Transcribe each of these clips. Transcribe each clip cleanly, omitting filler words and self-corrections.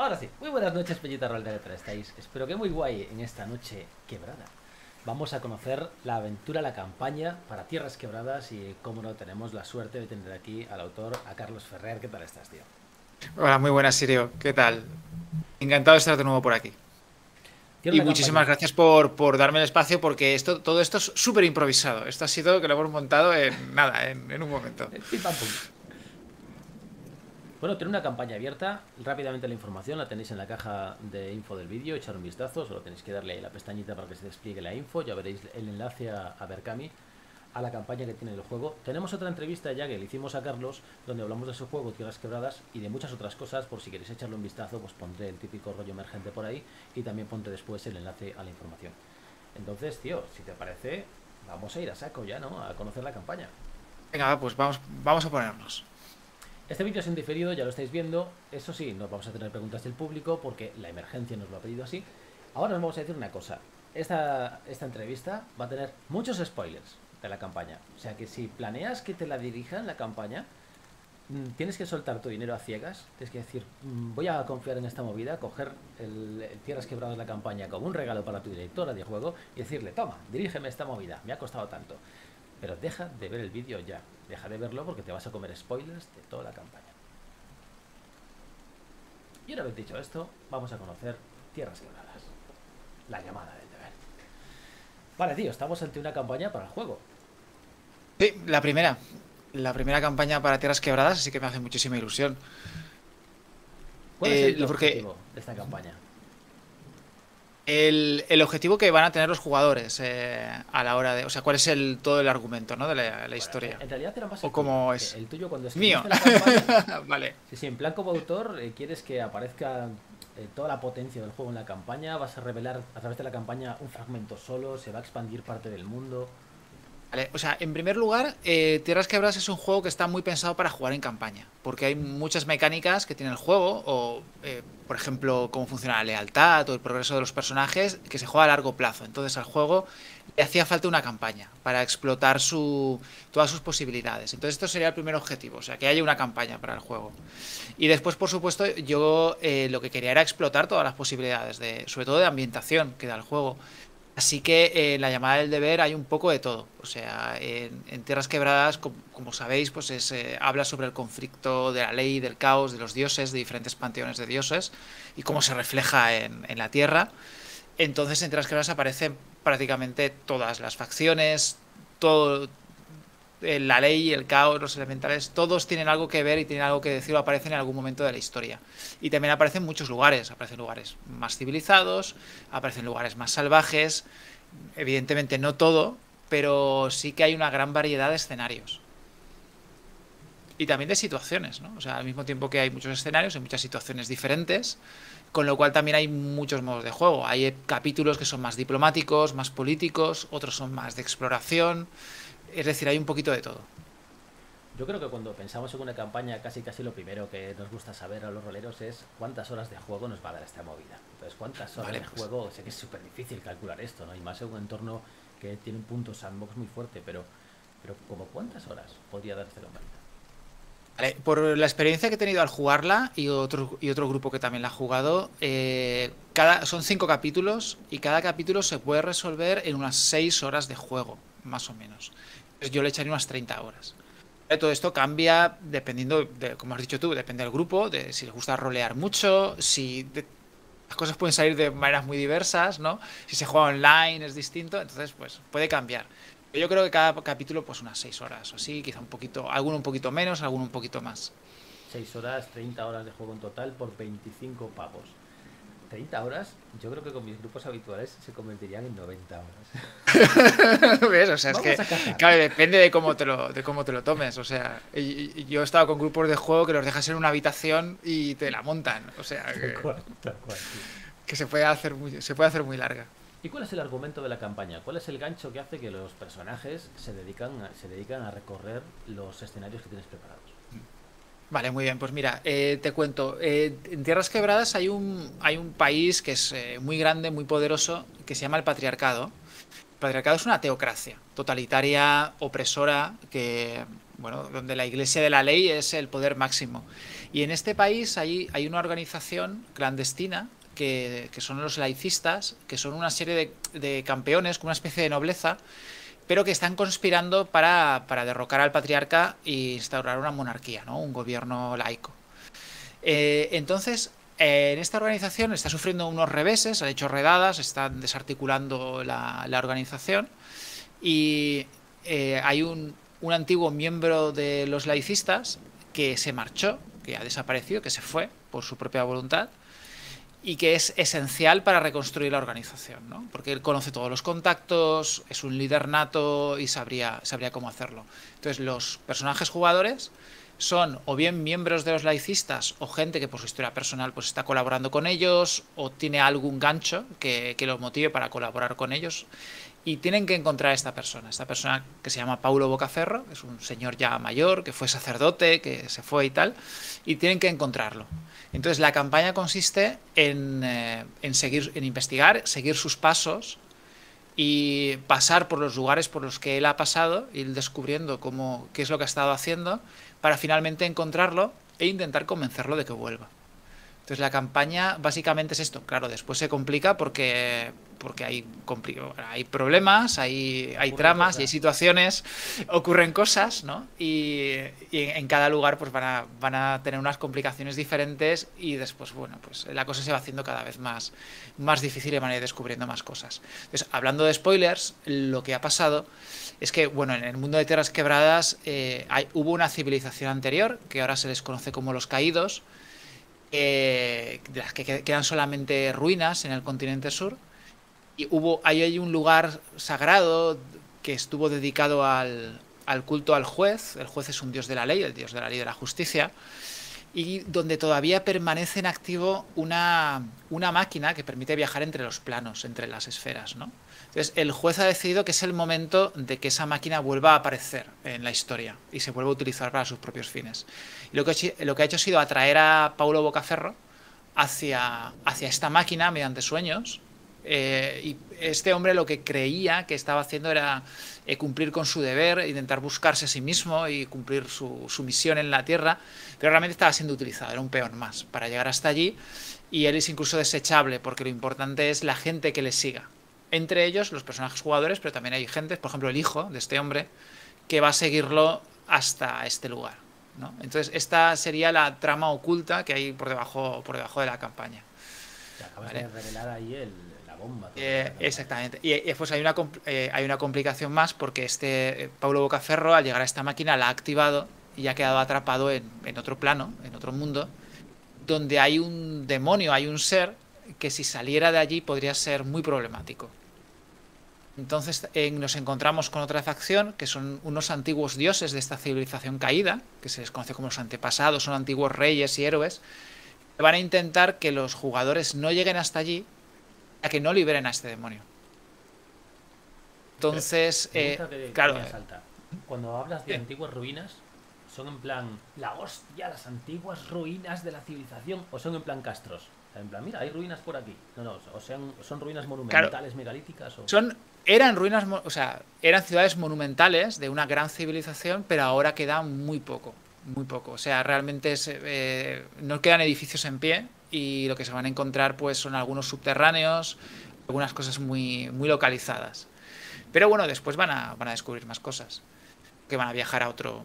Ahora sí, muy buenas noches, Peñita Roll, ¿qué tal estáis? Espero que muy guay en esta noche quebrada. Vamos a conocer la aventura, la campaña para Tierras Quebradas y, como no, tenemos la suerte de tener aquí al autor, a Carlos Ferrer. ¿Qué tal estás, tío? Hola, muy buenas, Sirio. ¿Qué tal? Encantado de estar de nuevo por aquí. Tiene Y una campaña. muchísimas gracias por darme el espacio porque todo esto es súper improvisado. Esto ha sido que lo hemos montado en nada, en un momento. Pim pam pum. Bueno, tiene una campaña abierta. Rápidamente la información la tenéis en la caja de info del vídeo. Echar un vistazo. Solo tenéis que darle ahí la pestañita para que se despliegue la info. Ya veréis el enlace a Berkami, a la campaña que tiene el juego. Tenemos otra entrevista ya que le hicimos a Carlos, donde hablamos de su juego, Tierras Quebradas, y de muchas otras cosas. Por si queréis echarle un vistazo, pues pondré el típico rollo emergente por ahí y también pondré después el enlace a la información. Entonces, tío, si te parece, vamos a ir a saco ya, ¿no? A conocer la campaña. Venga, va, pues vamos a ponernos. Este vídeo es en diferido, ya lo estáis viendo. Eso sí, no vamos a tener preguntas del público porque la emergencia nos lo ha pedido así. Ahora nos vamos a decir una cosa. Esta entrevista va a tener muchos spoilers de la campaña. O sea que si planeas que te la dirijan la campaña, tienes que soltar tu dinero a ciegas. Tienes que decir, voy a confiar en esta movida, coger el Tierras Quebradas de la campaña como un regalo para tu directora de juego y decirle, toma, dirígeme esta movida, me ha costado tanto. Pero deja de ver el vídeo ya. Deja de verlo porque te vas a comer spoilers de toda la campaña. Y una vez dicho esto, vamos a conocer Tierras Quebradas. La llamada del deber. Vale, tío, estamos ante una campaña para el juego. Sí, la primera. La primera campaña para Tierras Quebradas, así que me hace muchísima ilusión. ¿Cuál es el Porque objetivo de esta campaña? el objetivo que van a tener los jugadores a la hora de. O sea, cuál es todo el argumento, ¿no? De la Bueno, historia. en realidad era más O el tuyo, cómo porque es. el tuyo cuando Mío. escribiste la campaña, Vale. sí, sí, en plan como autor, quieres que aparezca toda la potencia del juego en la campaña, vas a revelar a través de la campaña un fragmento solo, se va a expandir parte del mundo. Vale, o sea, en primer lugar, Tierras Quebradas es un juego que está muy pensado para jugar en campaña, porque hay muchas mecánicas que tiene el juego, o por ejemplo, cómo funciona la lealtad o el progreso de los personajes, que se juega a largo plazo. Entonces al juego le hacía falta una campaña para explotar todas sus posibilidades. Entonces esto sería el primer objetivo, o sea, que haya una campaña para el juego. Y después, por supuesto, yo lo que quería era explotar todas las posibilidades, sobre todo de ambientación que da el juego. Así que en la llamada del deber hay un poco de todo. O sea, en Tierras Quebradas, como sabéis, pues habla sobre el conflicto de la ley, del caos, de los dioses, de diferentes panteones de dioses y cómo se refleja en la Tierra. Entonces en Tierras Quebradas aparecen prácticamente todas las facciones, todo, la ley, el caos, los elementales, todos tienen algo que ver y tienen algo que decir o aparecen en algún momento de la historia. Y también aparecen muchos lugares, aparecen lugares más civilizados, aparecen lugares más salvajes, evidentemente no todo, pero sí que hay una gran variedad de escenarios. Y también de situaciones, ¿no? O sea, al mismo tiempo que hay muchos escenarios, hay muchas situaciones diferentes, con lo cual también hay muchos modos de juego. Hay capítulos que son más diplomáticos, más políticos, otros son más de exploración, es decir, hay un poquito de todo. Yo creo que cuando pensamos en una campaña, casi lo primero que nos gusta saber a los roleros es cuántas horas de juego nos va a dar esta movida. Entonces, cuántas horas Vale, de pues juego, sé que es súper difícil calcular esto, ¿no? Y más en un entorno que tiene un punto sandbox muy fuerte, pero como cuántas horas podría dar esta campaña. vale, por la experiencia que he tenido al jugarla y otro grupo que también la ha jugado, son 5 capítulos y cada capítulo se puede resolver en unas 6 horas de juego, más o menos. Entonces yo le echaría unas 30 horas. Todo esto cambia dependiendo de, como has dicho tú, depende del grupo, de si les gusta rolear mucho, las cosas pueden salir de maneras muy diversas, ¿no? Si se juega online es distinto, entonces pues puede cambiar. Yo creo que cada capítulo pues unas 6 horas o así, quizá un poquito, alguno un poquito menos, alguno un poquito más. 6 horas, 30 horas de juego en total por 25 pavos. 30 horas, yo creo que con mis grupos habituales se convertirían en 90 horas. ¿Ves? O sea, es Vamos que, a cazar. claro, depende de cómo te lo tomes. O sea, yo he estado con grupos de juego que los dejas en una habitación y te la montan. O sea, Tal cual, tío. que se puede hacer muy larga. ¿Y cuál es el argumento de la campaña? ¿Cuál es el gancho que hace que los personajes se dedican a recorrer los escenarios que tienes preparados? Vale, muy bien. Pues mira, te cuento. En Tierras Quebradas hay un país que es muy grande, muy poderoso, que se llama el Patriarcado. El Patriarcado es una teocracia totalitaria, opresora, que bueno, donde la Iglesia de la Ley es el poder máximo. Y en este país hay una organización clandestina que son los laicistas, que son una serie de campeones con una especie de nobleza, pero que están conspirando para derrocar al patriarca e instaurar una monarquía, ¿no? Un gobierno laico. Entonces, en esta organización está sufriendo unos reveses, han hecho redadas, están desarticulando la organización y hay un antiguo miembro de los laicistas que se marchó, que ha desaparecido, que se fue por su propia voluntad y que es esencial para reconstruir la organización, ¿no? Porque él conoce todos los contactos, es un líder nato y sabría cómo hacerlo. Entonces los personajes jugadores son o bien miembros de los laicistas o gente que por su historia personal pues está colaborando con ellos o tiene algún gancho que los motive para colaborar con ellos, y tienen que encontrar a esta persona que se llama Paulo Bocaferro, es un señor ya mayor que fue sacerdote, que se fue y tal, y tienen que encontrarlo. Entonces la campaña consiste en investigar, seguir sus pasos y pasar por los lugares por los que él ha pasado, ir descubriendo qué es lo que ha estado haciendo, para finalmente encontrarlo e intentar convencerlo de que vuelva. Entonces la campaña básicamente es esto. Claro, después se complica porque hay problemas, hay tramas, y hay situaciones, ocurren cosas, ¿no? Y en cada lugar pues van a tener unas complicaciones diferentes, y después, bueno, pues la cosa se va haciendo cada vez más difícil y van a ir descubriendo más cosas. Entonces, hablando de spoilers, lo que ha pasado es que, bueno, en el mundo de Tierras Quebradas hubo una civilización anterior, que ahora se les conoce como los Caídos, de las que quedan solamente ruinas en el continente sur, y ahí hay un lugar sagrado que estuvo dedicado al culto al juez. El juez es un dios de la ley, el dios de la ley de la justicia, y donde todavía permanece en activo una máquina que permite viajar entre los planos, entre las esferas, ¿no? Entonces el juez ha decidido que es el momento de que esa máquina vuelva a aparecer en la historia y se vuelva a utilizar para sus propios fines. Y lo que ha hecho ha sido atraer a Paulo Bocaferro hacia esta máquina mediante sueños. Y este hombre lo que creía que estaba haciendo era cumplir con su deber, intentar buscarse a sí mismo y cumplir su misión en la Tierra, pero realmente estaba siendo utilizado, era un peón más para llegar hasta allí, y él es incluso desechable porque lo importante es la gente que le siga, entre ellos los personajes jugadores, pero también hay gente, por ejemplo el hijo de este hombre, que va a seguirlo hasta este lugar, ¿no? Entonces esta sería la trama oculta que hay por debajo de la campaña. Acabas de revelar ahí la bomba. Exactamente. Y después hay una complicación más, porque Paulo Bocaferro, al llegar a esta máquina, la ha activado y ha quedado atrapado en otro plano, en otro mundo, donde hay un demonio, hay un ser que si saliera de allí podría ser muy problemático. Entonces nos encontramos con otra facción, que son unos antiguos dioses de esta civilización caída, que se les conoce como los antepasados, son antiguos reyes y héroes, que van a intentar que los jugadores no lleguen hasta allí, a que no liberen a este demonio. Entonces, claro. Cuando hablas de antiguas ruinas, ¿son en plan la hostia, las antiguas ruinas de la civilización, o son en plan castros? O sea, en plan, mira, hay ruinas por aquí. No, o sea, son ruinas monumentales, claro, megalíticas. Eran ruinas, o sea, eran ciudades monumentales de una gran civilización, pero ahora queda muy poco. Muy poco. O sea, realmente no quedan edificios en pie, y lo que se van a encontrar pues son algunos subterráneos, algunas cosas muy, muy localizadas. Pero bueno, después van a descubrir más cosas, que van a viajar a otro...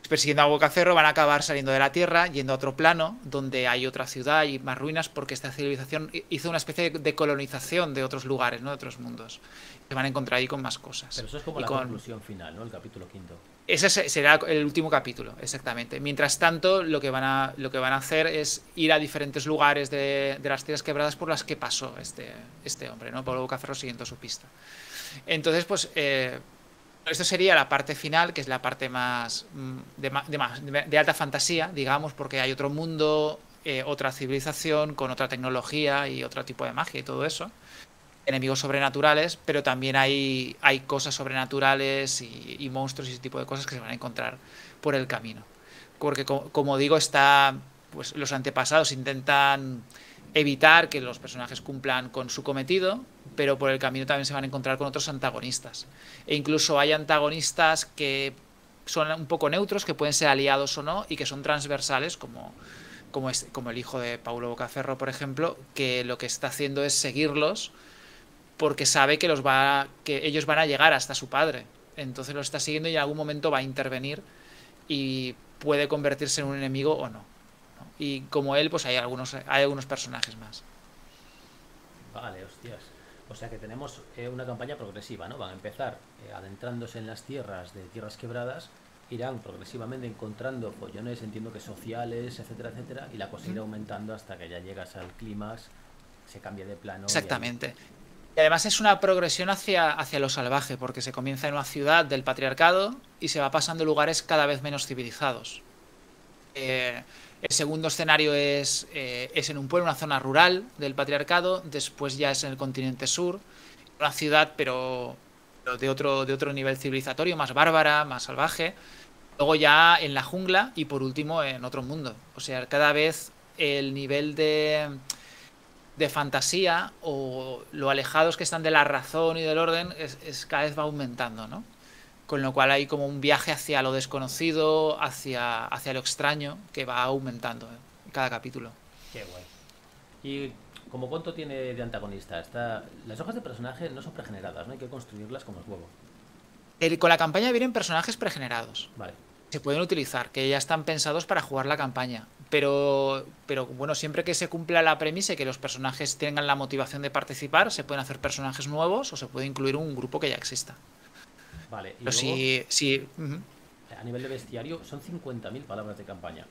Persiguiendo a Bocaferro van a acabar saliendo de la Tierra, yendo a otro plano, donde hay otra ciudad y más ruinas, porque esta civilización hizo una especie de colonización de otros lugares, ¿no? De otros mundos. Se van a encontrar ahí con más cosas. Pero eso es como la conclusión final, ¿no? El capítulo 5. Ese será el último capítulo, exactamente. Mientras tanto, lo que van a hacer es ir a diferentes lugares de las Tierras Quebradas por las que pasó este hombre, ¿no? Paulo Bocaferro siguiendo su pista. Entonces, pues... esto sería la parte final, que es la parte más de alta fantasía, digamos, porque hay otro mundo, otra civilización con otra tecnología y otro tipo de magia y todo eso, enemigos sobrenaturales, pero también hay cosas sobrenaturales y monstruos y ese tipo de cosas que se van a encontrar por el camino, porque como digo, pues los antepasados intentan evitar que los personajes cumplan con su cometido, pero por el camino también se van a encontrar con otros antagonistas. E incluso hay antagonistas que son un poco neutros, que pueden ser aliados o no, y que son transversales, como el hijo de Paulo Bocacerro, por ejemplo, que lo que está haciendo es seguirlos porque sabe que ellos van a llegar hasta su padre. Entonces lo está siguiendo y en algún momento va a intervenir y puede convertirse en un enemigo o no. Y como él, pues hay algunos personajes más. Vale, hostias. O sea que tenemos una campaña progresiva, ¿no? Van a empezar adentrándose en las tierras quebradas, irán progresivamente encontrando follones, entiendo que sociales, etcétera, etcétera, y la cosa irá aumentando hasta que ya llegas al clímax, se cambia de plano. Exactamente. Y además es una progresión hacia lo salvaje, porque se comienza en una ciudad del patriarcado y se va pasando a lugares cada vez menos civilizados. El segundo escenario es en un pueblo, una zona rural del patriarcado. Después ya es en el continente sur, una ciudad pero de otro nivel civilizatorio, más bárbara, más salvaje. Luego ya en la jungla y por último en otro mundo. O sea, cada vez el nivel de fantasía o lo alejados que están de la razón y del orden cada vez va aumentando, ¿no? Con lo cual hay como un viaje hacia lo desconocido, hacia lo extraño, que va aumentando en cada capítulo. Qué guay. ¿Y como cuánto tiene de antagonista? Las hojas de personaje no son pregeneradas, ¿no? Hay que construirlas como el juego. Con la campaña vienen personajes pregenerados. Vale. Se pueden utilizar, que ya están pensados para jugar la campaña. Pero bueno, siempre que se cumpla la premisa y que los personajes tengan la motivación de participar, se pueden hacer personajes nuevos o se puede incluir un grupo que ya exista. Vale, y Pero luego, sí. a nivel de bestiario, son 50.000 palabras de campaña.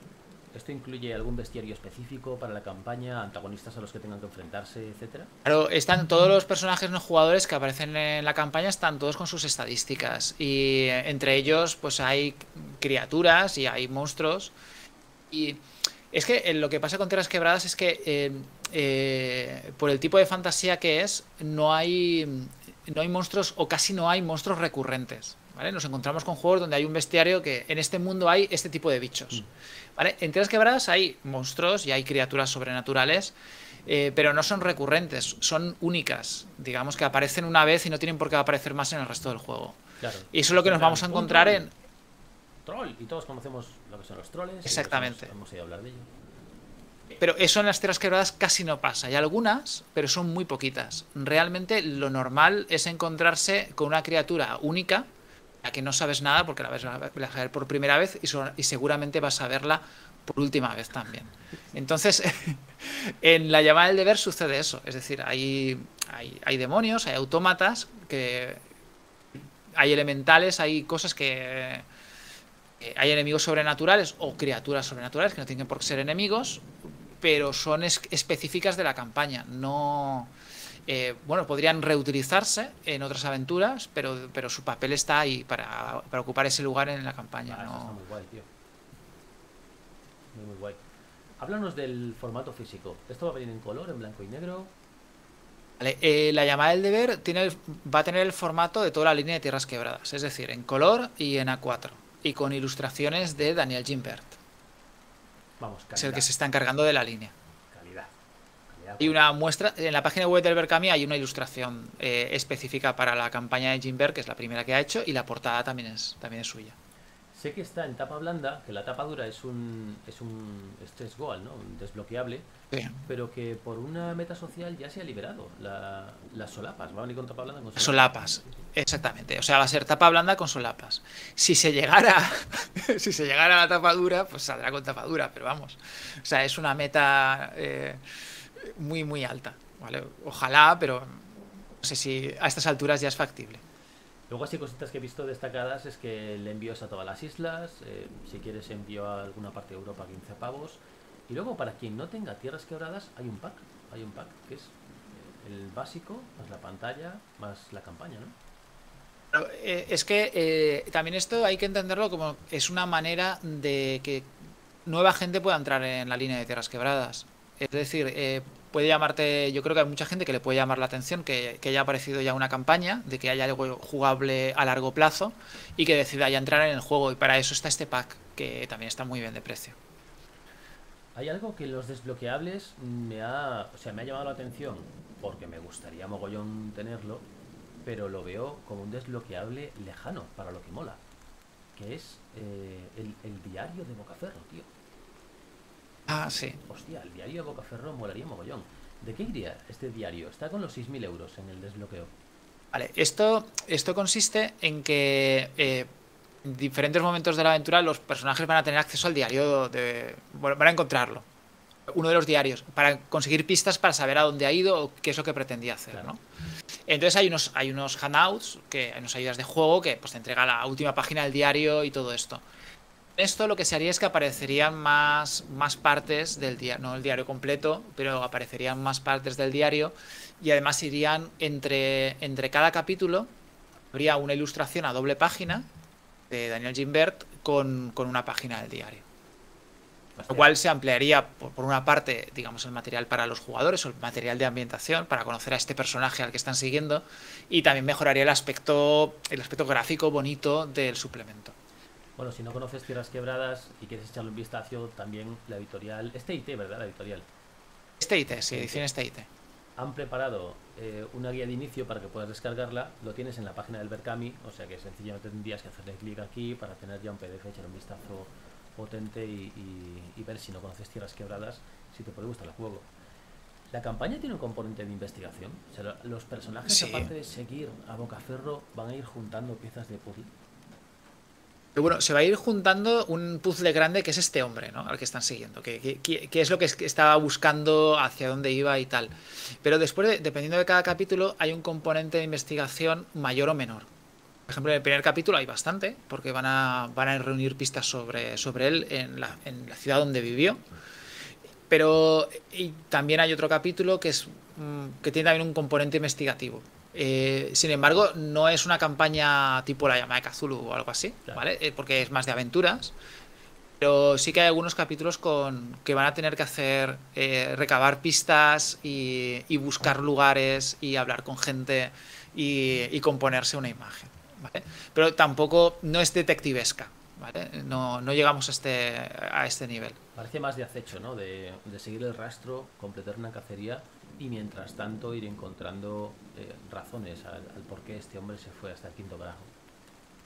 ¿Esto incluye algún bestiario específico para la campaña, antagonistas a los que tengan que enfrentarse, etcétera? Claro, están todos los personajes no jugadores que aparecen en la campaña, están todos con sus estadísticas. Y entre ellos, pues hay criaturas y hay monstruos. Y es que lo que pasa con Tierras Quebradas es que por el tipo de fantasía que es, no hay monstruos o casi no hay monstruos recurrentes. ¿Vale? Nos encontramos con juegos donde hay un bestiario que en este mundo hay este tipo de bichos. ¿Vale? En Tierras Quebradas hay monstruos y hay criaturas sobrenaturales, pero no son recurrentes, son únicas. Digamos que aparecen una vez y no tienen por qué aparecer más en el resto del juego. Claro. Y eso es lo que nos vamos a encontrar en... Troll, y todos conocemos lo que son los troles. Exactamente. Hemos oído hablar de ello. Pero eso en las Tierras Quebradas casi no pasa. Hay algunas, pero son muy poquitas. Realmente lo normal es encontrarse con una criatura única, a que no sabes nada porque la vas a ver por primera vez y seguramente vas a verla por última vez también. Entonces, en la llamada del deber sucede eso. Es decir, hay demonios, hay autómatas, hay elementales, hay cosas que... hay enemigos sobrenaturales o criaturas sobrenaturales que no tienen por qué ser enemigos, pero son específicas de la campaña. No... bueno, podrían reutilizarse en otras aventuras, pero su papel está ahí para ocupar ese lugar en la campaña. Eso está muy guay, tío. Muy guay. Háblanos del formato físico. ¿Esto va a venir en color, en blanco y negro? Vale, la llamada del deber va a tener el formato de toda la línea de Tierras Quebradas, es decir, en color y en A4, y con ilustraciones de Daniel Gimbert. Vamos, calidad. Es el que se está encargando de la línea. Calidad. Hay una muestra, en la página web del Berkami hay una ilustración específica para la campaña de Gimbert, que es la primera que ha hecho, y la portada también es suya. Sé que está en tapa blanda, que la tapa dura es un stress goal, ¿no? Un desbloqueable, Sí. pero que por una meta social ya se ha liberado las solapas. Va a venir con tapa blanda con Solapas, exactamente. O sea, va a ser tapa blanda con solapas. Si se llegara a la tapa dura, pues saldrá con tapa dura, pero vamos. O sea, es una meta muy, muy alta, ¿vale? Ojalá, pero no sé si a estas alturas ya es factible. Luego así cositas que he visto destacadas es que el envío es a todas las islas, si quieres envío a alguna parte de Europa 15 pavos. Y luego para quien no tenga Tierras Quebradas hay un pack que es el básico, más la pantalla, más la campaña, ¿no? Es que también esto hay que entenderlo como es una manera de que nueva gente pueda entrar en la línea de Tierras Quebradas. Es decir, puede llamarte, yo creo que hay mucha gente que le puede llamar la atención que haya aparecido ya una campaña, de que haya algo jugable a largo plazo y que decida ya entrar en el juego. Y para eso está este pack, que también está muy bien de precio. Hay algo que los desbloqueables me ha llamado la atención porque me gustaría mogollón tenerlo, pero lo veo como un desbloqueable lejano para lo que mola. que es el diario de Bocaferro, tío. Ah, sí. Hostia, el diario de Bocaferro molaría mogollón. ¿De qué iría este diario? Está con los 6.000 euros en el desbloqueo. Vale, esto consiste en que en diferentes momentos de la aventura los personajes van a tener acceso al diario bueno, van a encontrarlo. Uno de los diarios, para conseguir pistas para saber a dónde ha ido o qué es lo que pretendía hacer, Claro. ¿no? Entonces hay unos handouts, hay unas ayudas de juego que pues, te entrega la última página del diario y todo esto. Esto lo que se haría es que aparecerían más partes del diario, no el diario completo, pero aparecerían más partes del diario y además irían entre cada capítulo, habría una ilustración a doble página de Daniel Gimbert con una página del diario. Lo cual se ampliaría por una parte, digamos, el material para los jugadores o el material de ambientación para conocer a este personaje al que están siguiendo y también mejoraría el aspecto gráfico bonito del suplemento. Bueno, si no conoces Tierras Quebradas y quieres echarle un vistazo, también la editorial... Es TIT, ¿verdad? La editorial. TIT, sí, edición TIT. Han preparado una guía de inicio para que puedas descargarla. Lo tienes en la página del Berkami, o sea que sencillamente tendrías que hacerle clic aquí para tener ya un PDF, echar un vistazo potente y ver si no conoces Tierras Quebradas, si te puede gustar el juego. La campaña tiene un componente de investigación. O sea, los personajes, Sí. aparte de seguir a Bocaferro, van a ir juntando piezas de puzzle. Pero bueno, se va a ir juntando un puzzle grande que es este hombre, ¿no? Al que están siguiendo, que es lo que estaba buscando, hacia dónde iba y tal. Pero después, dependiendo de cada capítulo, hay un componente de investigación mayor o menor. Por ejemplo, en el primer capítulo hay bastante, porque van a reunir pistas sobre él en la ciudad donde vivió. Pero y también hay otro capítulo que tiene también un componente investigativo. Sin embargo, no es una campaña tipo la llamada de Cthulhu o algo así, Claro. ¿vale? Porque es más de aventuras. Pero sí que hay algunos capítulos que van a tener que hacer recabar pistas y buscar lugares y hablar con gente y componerse una imagen, ¿vale? Pero tampoco no es detectivesca, ¿vale? No llegamos a este nivel. Parece más de acecho, ¿no? De seguir el rastro, completar una cacería y mientras tanto ir encontrando razones al por qué este hombre se fue hasta el quinto carajo.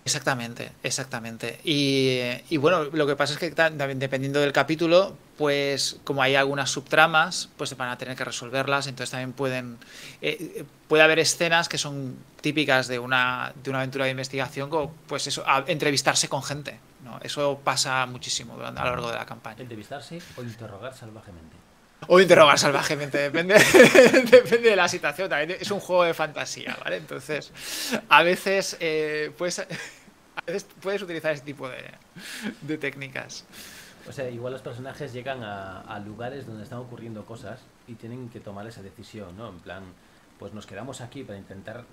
Exactamente, exactamente. Y bueno, lo que pasa es que también dependiendo del capítulo, pues como hay algunas subtramas, pues van a tener que resolverlas. Entonces también puede haber escenas que son típicas de una aventura de investigación, como pues eso, entrevistarse con gente, ¿no? Eso pasa muchísimo a lo largo de la campaña. Entrevistarse o interrogar salvajemente. O interrogar salvajemente, depende, depende de la situación. También es un juego de fantasía, ¿vale? Entonces, a veces puedes utilizar ese tipo de técnicas. O sea, igual los personajes llegan a lugares donde están ocurriendo cosas y tienen que tomar esa decisión, ¿no? En plan, pues nos quedamos aquí para intentar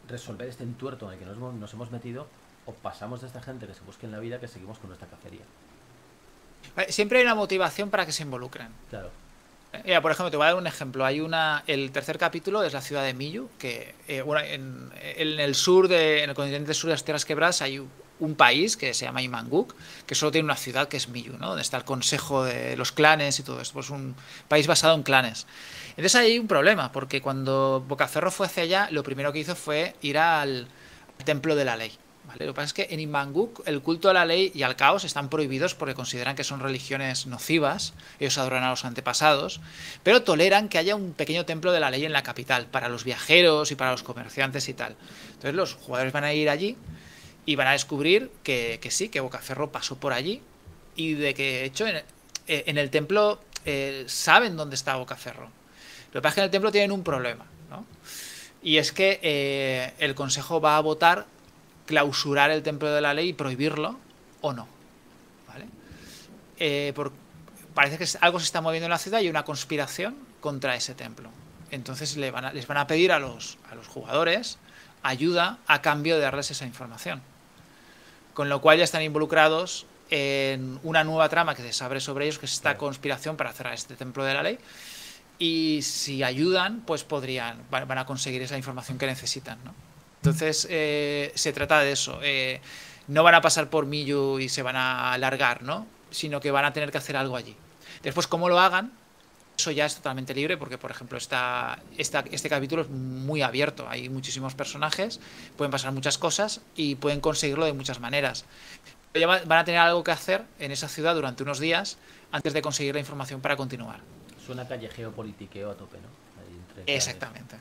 resolver este entuerto en el que nos hemos metido o pasamos de esta gente que se busque en la vida que seguimos con nuestra cacería. Siempre hay una motivación para que se involucren. Claro. Mira, por ejemplo, te voy a dar un ejemplo. El tercer capítulo es la ciudad de Miyu, que bueno, en el sur, en el continente sur de las Tierras Quebradas hay un país que se llama Imanguk, que solo tiene una ciudad que es Miyu, ¿no? Donde está el consejo de los clanes y todo esto. Pues un país basado en clanes. Entonces hay un problema, porque cuando Bocaferro fue hacia allá, lo primero que hizo fue ir al templo de la ley. ¿Vale? Lo que pasa es que en Imanguk el culto a la ley y al caos están prohibidos porque consideran que son religiones nocivas, ellos adoran a los antepasados, pero toleran que haya un pequeño templo de la ley en la capital, para los viajeros y para los comerciantes y tal. Entonces los jugadores van a ir allí y van a descubrir que sí, que Bocaferro pasó por allí y de que, de hecho, en el templo saben dónde está Bocaferro. Lo que pasa es que en el templo tienen un problema, ¿no? Y es que el consejo va a votar clausurar el templo de la ley y prohibirlo o no, ¿vale? Parece que algo se está moviendo en la ciudad y hay una conspiración contra ese templo. Entonces les van a pedir a los jugadores ayuda a cambio de darles esa información. Con lo cual ya están involucrados en una nueva trama que se abre sobre ellos, que es esta conspiración para cerrar este templo de la ley. Y si ayudan, pues van a conseguir esa información que necesitan, ¿no? Entonces se trata de eso. No van a pasar por Miyu y se van a alargar, ¿no? Sino que van a tener que hacer algo allí. Después, cómo lo hagan, eso ya es totalmente libre, porque, por ejemplo, este capítulo es muy abierto. Hay muchísimos personajes, pueden pasar muchas cosas y pueden conseguirlo de muchas maneras. Van a tener algo que hacer en esa ciudad durante unos días antes de conseguir la información para continuar. Suena callejeo politiqueo a tope, ¿no? Ahí entre Exactamente.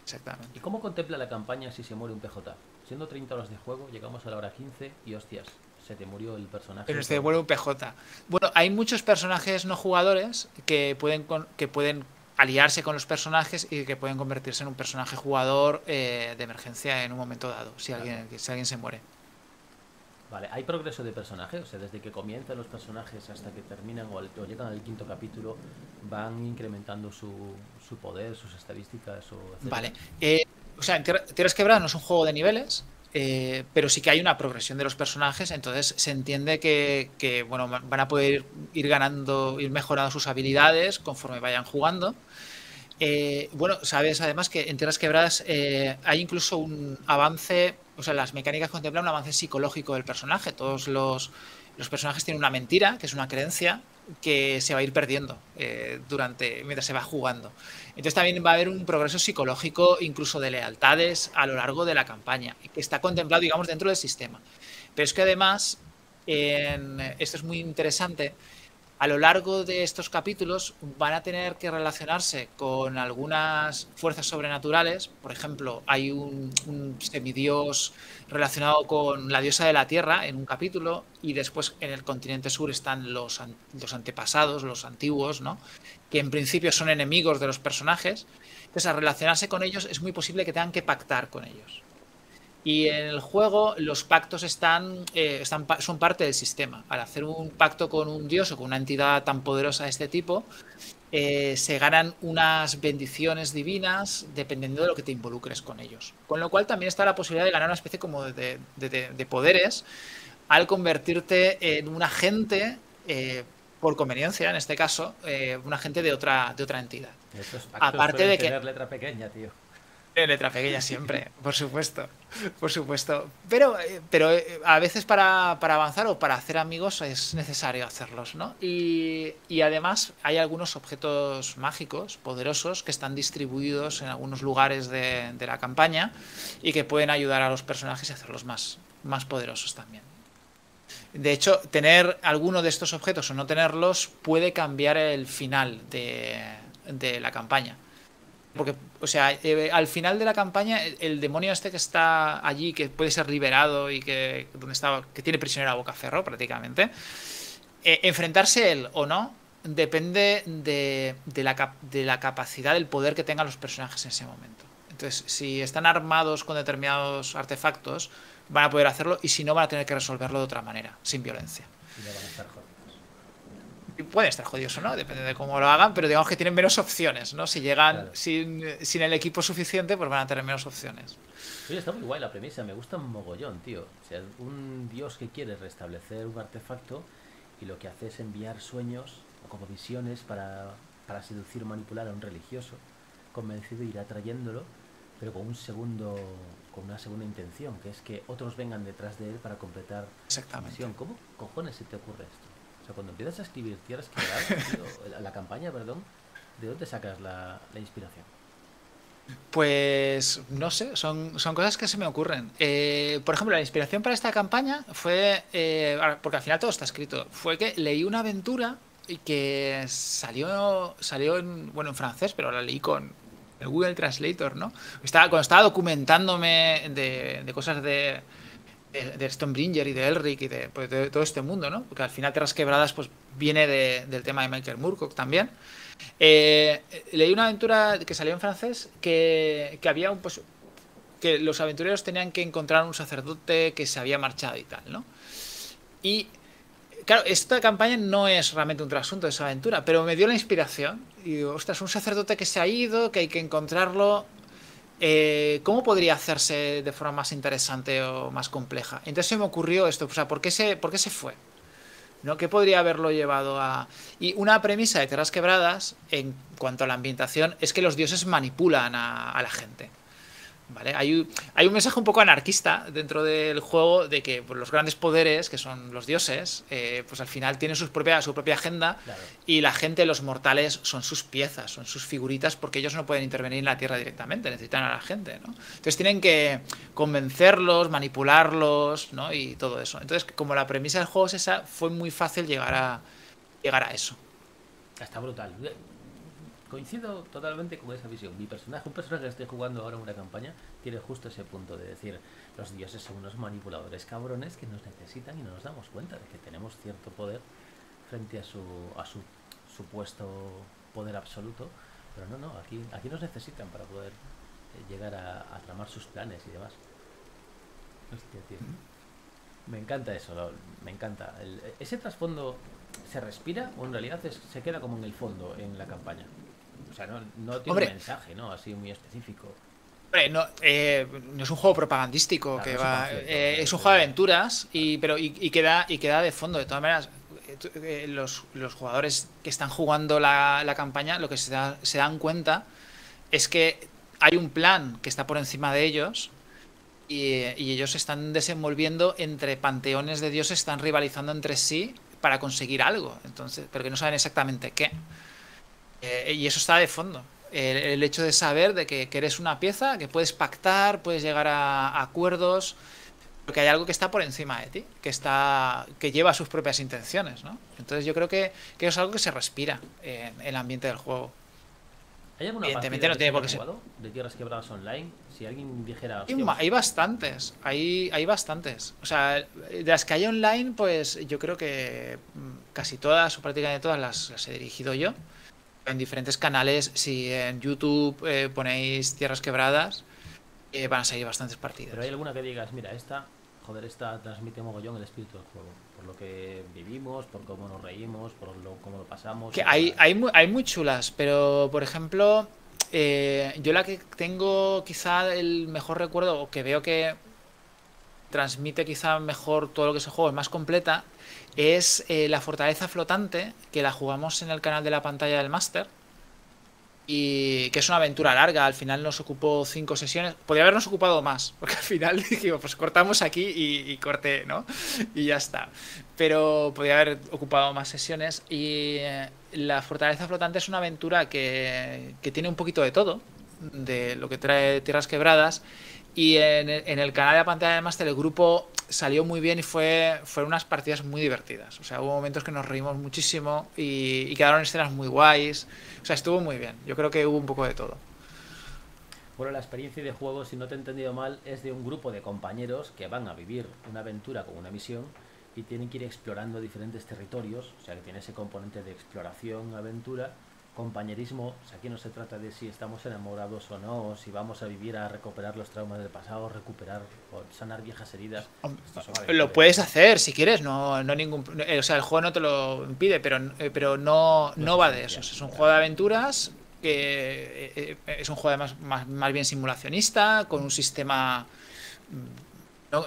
Exactamente. ¿Y cómo contempla la campaña si se muere un PJ? Siendo 30 horas de juego, llegamos a la hora 15 y hostias, se te murió el personaje. Pero se vuelve un PJ. Bueno, hay muchos personajes no jugadores que pueden aliarse con los personajes y que pueden convertirse en un personaje jugador de emergencia en un momento dado, si alguien se muere. Vale, ¿hay progreso de personaje? O sea, desde que comienzan los personajes hasta que terminan o llegan al quinto capítulo, ¿van incrementando su poder, sus estadísticas? Vale. O sea, en Tierras Quebradas no es un juego de niveles, pero sí que hay una progresión de los personajes, entonces se entiende que bueno, van a poder ir mejorando sus habilidades conforme vayan jugando. Bueno, sabes además que en Tierras Quebradas hay incluso un avance, o sea, las mecánicas contemplan un avance psicológico del personaje. Todos los personajes tienen una mentira, que es una creencia, que se va a ir perdiendo mientras se va jugando. Entonces también va a haber un progreso psicológico, incluso de lealtades, a lo largo de la campaña, que está contemplado, digamos, dentro del sistema. Pero es que además, esto es muy interesante, a lo largo de estos capítulos van a tener que relacionarse con algunas fuerzas sobrenaturales. Por ejemplo, hay un semidios relacionado con la diosa de la tierra en un capítulo, y después en el continente sur están los antepasados, los antiguos, ¿no? Que en principio son enemigos de los personajes. Entonces, al relacionarse con ellos es muy posible que tengan que pactar con ellos. Y en el juego los pactos son parte del sistema. Al hacer un pacto con un dios o con una entidad tan poderosa de este tipo, se ganan unas bendiciones divinas dependiendo de lo que te involucres con ellos. Con lo cual también está la posibilidad de ganar una especie como de poderes al convertirte en un agente, por conveniencia en este caso, un agente de otra entidad. Estos pactos Aparte de que tener letra pequeña, tío. en letra pequeña siempre, por supuesto. Por supuesto. Pero a veces para avanzar o para hacer amigos es necesario hacerlos, ¿no? Y además hay algunos objetos mágicos poderosos que están distribuidos en algunos lugares de la campaña y que pueden ayudar a los personajes a hacerlos más poderosos también. De hecho, tener alguno de estos objetos o no tenerlos puede cambiar el final de la campaña. Porque, o sea, al final de la campaña, el demonio este que está allí, que puede ser liberado y que tiene prisionero a Bocaferro prácticamente, enfrentarse él o no depende de la capacidad, del poder que tengan los personajes en ese momento. Entonces, si están armados con determinados artefactos, van a poder hacerlo, y si no, van a tener que resolverlo de otra manera, sin violencia. Y le van a estar jodidos. Pueden estar jodidos o no, depende de cómo lo hagan, pero digamos que tienen menos opciones, ¿no? Si llegan Claro. sin el equipo suficiente, pues van a tener menos opciones. Oye, está muy guay la premisa, me gusta un mogollón, tío. O sea, un dios que quiere restablecer un artefacto y lo que hace es enviar sueños o como visiones para seducir o manipular a un religioso convencido, irá trayéndolo, pero con una segunda intención, que es que otros vengan detrás de él para completar la misión. ¿Cómo cojones se te ocurre esto? O sea, cuando empiezas a escribir Tierras Quebradas, tío, la campaña, perdón, ¿de dónde sacas la inspiración? Pues no sé, son cosas que se me ocurren. Por ejemplo, la inspiración para esta campaña fue, porque al final todo está escrito, fue que leí una aventura que salió en francés, pero la leí con el Google Translator, ¿no? Cuando estaba documentándome de cosas de Stonebringer y de Elric y pues, de todo este mundo, ¿no? Porque al final Tierras Quebradas pues viene del tema de Michael Moorcock también. Leí una aventura que salió en francés que había que los aventureros tenían que encontrar un sacerdote que se había marchado y tal, ¿no? Y claro, esta campaña no es realmente un trasunto de esa aventura, pero me dio la inspiración. Y digo, ostras, un sacerdote que se ha ido, que hay que encontrarlo. ¿Cómo podría hacerse de forma más interesante o más compleja? Entonces se me ocurrió esto, o sea, ¿por qué se fue? ¿No? ¿Qué podría haberlo llevado a...? Y una premisa de Tierras Quebradas, en cuanto a la ambientación, es que los dioses manipulan a la gente. ¿vale? Hay un mensaje un poco anarquista dentro del juego de que pues, los grandes poderes, que son los dioses, pues al final tienen su propia agenda, Claro. y la gente, los mortales, son sus piezas, son sus figuritas, porque ellos no pueden intervenir en la Tierra directamente, necesitan a la gente, ¿no? Entonces tienen que convencerlos, manipularlos, ¿no? Y todo eso. Entonces, como la premisa del juego es esa, fue muy fácil llegar a eso. Está brutal. Coincido totalmente con esa visión. Un personaje que estoy jugando ahora en una campaña, tiene justo ese punto de decir, los dioses son unos manipuladores cabrones que nos necesitan y no nos damos cuenta de que tenemos cierto poder frente a su supuesto poder absoluto. Pero no, aquí nos necesitan para poder llegar a tramar sus planes y demás. Hostia, tío. Me encanta eso, me encanta. ¿Ese trasfondo se respira o en realidad se queda como en el fondo en la campaña? O sea, no tiene Hombre, un mensaje, ¿no? Así muy específico. hombre, no, no es un juego propagandístico Claro, que no es un va. panfleto, Es un juego de aventuras, y queda de fondo. De todas maneras, los jugadores que están jugando la campaña, lo que se dan cuenta es que hay un plan que está por encima de ellos, y ellos se están desenvolviendo entre panteones de dioses, están rivalizando entre sí para conseguir algo. Entonces, pero que no saben exactamente qué. Y eso está de fondo. El hecho de saber de que eres una pieza, que puedes pactar, puedes llegar a acuerdos, porque hay algo que está por encima de ti, que lleva sus propias intenciones, ¿no? Entonces yo creo que es algo que se respira en el ambiente del juego. ¿Hay alguna Evidentemente partida no que se tiene por haya qué ser. jugado de Tierras Quebradas online? Si alguien dijera, Hay, hostia, ma- hay bastantes, hay bastantes. O sea, de las que hay online, pues yo creo que casi todas o prácticamente todas las he dirigido yo. En diferentes canales, si en YouTube ponéis Tierras Quebradas, van a salir bastantes partidas. pero hay alguna que digas, mira, esta transmite mogollón el espíritu del juego. Por lo que vivimos, por cómo nos reímos, cómo lo pasamos. Que o por hay muy chulas, pero por ejemplo, yo la que tengo quizá el mejor recuerdo, o que veo que transmite quizá mejor todo lo que es el juego, es más completa, es la Fortaleza Flotante, que la jugamos en el canal de la pantalla del máster. Y que es una aventura larga, al final nos ocupó 5 sesiones. Podría habernos ocupado más, porque al final dijimos, pues cortamos aquí y corté, ¿no? Y ya está. Pero podría haber ocupado más sesiones. Y la Fortaleza Flotante es una aventura que tiene un poquito de todo, de lo que trae Tierras Quebradas. Y en el canal de la pantalla de máster el grupo salió muy bien y fueron unas partidas muy divertidas. O sea, hubo momentos que nos reímos muchísimo y quedaron escenas muy guays. O sea, estuvo muy bien. Yo creo que hubo un poco de todo. Bueno, la experiencia de juego, si no te he entendido mal, es de un grupo de compañeros que van a vivir una aventura con una misión y tienen que ir explorando diferentes territorios. O sea, que tiene ese componente de exploración, aventura, compañerismo. O sea, aquí no se trata de si estamos enamorados o no, o si vamos a vivir a recuperar los traumas del pasado, recuperar o sanar viejas heridas. Estos son Lo aventuras, puedes ¿no? hacer si quieres, no ningún. O sea, el juego no te lo impide, pero No no es va de eso. esencial, Es un claro. juego de aventuras que es un juego además más bien simulacionista, con un sistema.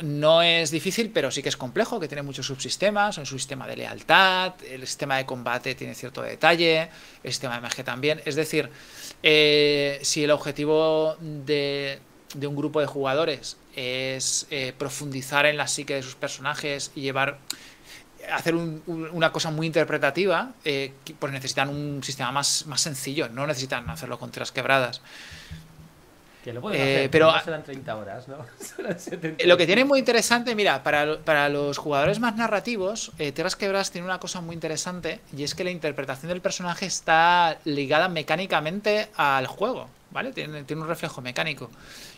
No es difícil, pero sí que es complejo, que tiene muchos subsistemas, un sistema de lealtad, el sistema de combate tiene cierto detalle, el sistema de magia también. Es decir, si el objetivo de un grupo de jugadores es profundizar en la psique de sus personajes y hacer una cosa muy interpretativa, pues necesitan un sistema más sencillo, no necesitan hacerlo con Tierras Quebradas. Que lo pueden hacer, pero Pero no serán 30 horas, ¿no? Serán 70. lo que tiene muy interesante, mira, para los jugadores más narrativos, Tierras Quebradas tiene una cosa muy interesante, y es que la interpretación del personaje está ligada mecánicamente al juego, ¿vale? Tiene un reflejo mecánico.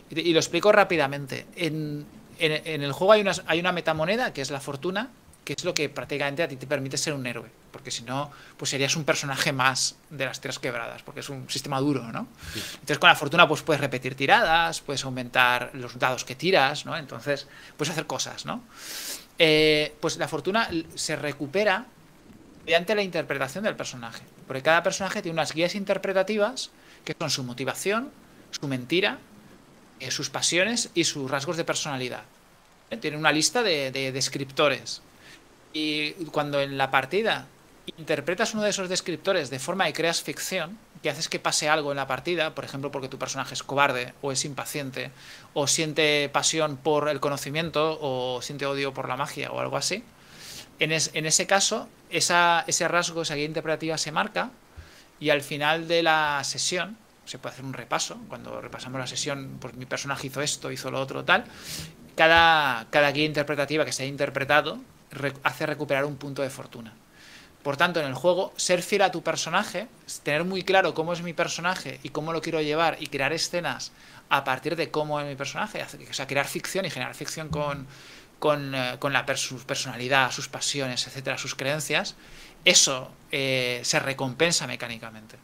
Y lo explico rápidamente. En el juego hay una metamoneda, que es la fortuna, que es lo que prácticamente a ti te permite ser un héroe. Porque si no, pues serías un personaje más de las Tierras Quebradas, porque es un sistema duro, ¿no? Sí. Entonces con la fortuna pues puedes repetir tiradas, puedes aumentar los dados que tiras, ¿no? Entonces puedes hacer cosas, ¿no? Pues la fortuna se recupera mediante la interpretación del personaje. Porque cada personaje tiene unas guías interpretativas que son su motivación, su mentira, sus pasiones y sus rasgos de personalidad. Tiene una lista de descriptores. Y cuando en la partida interpretas uno de esos descriptores de forma que creas ficción, que haces que pase algo en la partida, por ejemplo, porque tu personaje es cobarde, o es impaciente, o siente pasión por el conocimiento, o siente odio por la magia, o algo así, en ese caso, ese rasgo, esa guía interpretativa se marca, y al final de la sesión se puede hacer un repaso. Cuando repasamos la sesión, pues mi personaje hizo esto, hizo lo otro, tal. Cada guía interpretativa que se haya interpretado hace recuperar un punto de fortuna. Por tanto, en el juego, ser fiel a tu personaje, tener muy claro cómo es mi personaje y cómo lo quiero llevar, y crear escenas a partir de cómo es mi personaje, o sea, crear ficción y generar ficción con su personalidad, sus pasiones, etcétera, sus creencias, eso se recompensa mecánicamente.